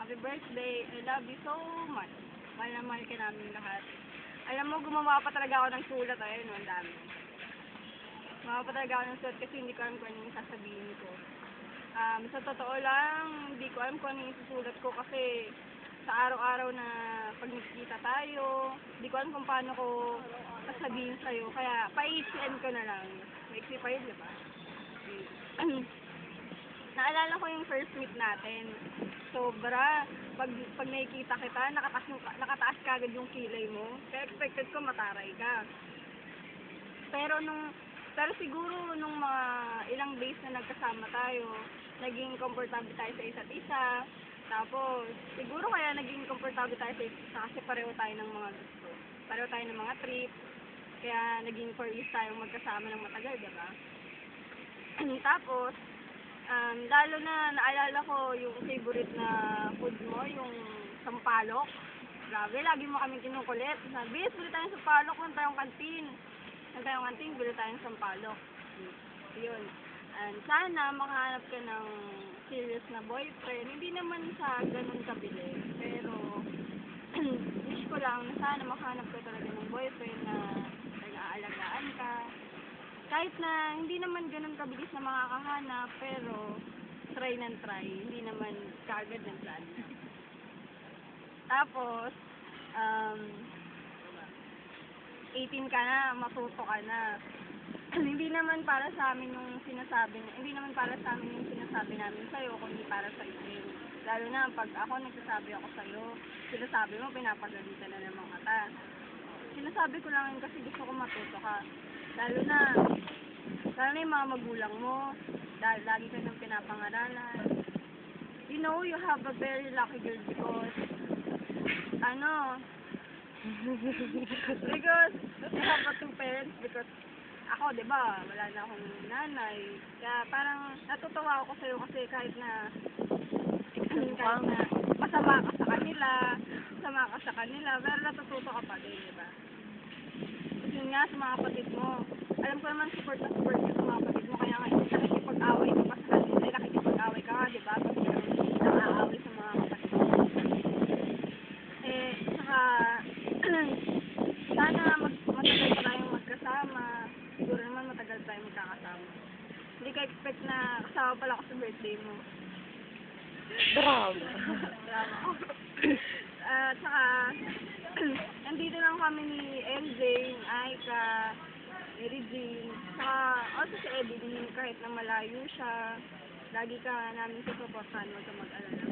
Happy birthday. I love you so much. Mahal na mahal ka namin lahat. Alam mo, gumawa pa talaga ako ng sulat. Ayun, ang dami. Gumawa pa talaga ako ng sulat kasi hindi ko alam kung ano yung sasabihin ko. Sa totoo lang, hindi ko alam kung ano yung susulat ko kasi sa araw-araw na pag nagkikita tayo, hindi ko alam kung paano ko sasabihin sa'yo. Kaya, pa-HCN ko na lang. Maiksi pa yun, diba? Naalala ko yung first meet natin. Sobra. Pag nakikita kita, nakataas ka agad yung kilay mo. Kaya expected ko mataray ka. Pero siguro nung mga ilang days na nagkasama tayo, naging komportable tayo sa isa't isa. Tapos, siguro kaya naging komportable tayo sa isa't isa kasi pareho tayo ng mga gusto. Pareho tayo ng mga trip. Kaya naging 4 years tayong magkasama ng matagal, diba? Tapos, lalo na naalala ko yung favorite na food mo, yung sampalok. Grabe, lagi mo kami kinukulit. Sabi, bili tayong sampalok, kung tayong kantin. Kung tayong kantin, bili tayong sampalok. Yun. And sana makahanap ka ng serious na boyfriend. Hindi naman sa ganun kabili. Pero, wish ko lang na sana makahanap ka talaga ng boyfriend na nag-aalagaan ka. Kahit na hindi naman ganun kabilis na makakahanap, pero try ng try. Hindi naman kaagad ng plan. Tapos, 18 ka na, matuto ka na. Hindi naman para sa amin yung sinasabi namin sa'yo, kundi para sa iyo. Lalo na pag ako nagsasabi ako sa'yo, sinasabi mo, pinapagalitan na naman kita. Sinasabi ko lang yun kasi gusto ko matuto ka. Lalo na yung mga magulang mo, dahil lagi ka nang pinapangaralan. You know, you have a very lucky girl because, because you have a 2 parents because ako, di ba, wala na akong nanay. Kaya parang natutuwa ako sa'yo kasi kahit na masama ka sa kanila, pero natututo ka pa din, di ba? Yun nga sa mga kapatid mo. Alam ko naman support ka sa mga kapatid mo, kaya nga nakikipag-away ka pa sa kanila. Nakikipag-away ka nga, di ba? Pag nang-aaway sa mga kapatid mo. Saka, sana matagal pa tayong magkasama. Siguro naman matagal tayong magkakasama. Hindi ka expect na kasama pala ako sa birthday mo. Drama. Saka, nandito lang kami ni MJ, ni Aika, ni Regine, saka also si Evelyn, kahit na malayo siya, lagi ka namin susuportahan, huwag ka mag-alala.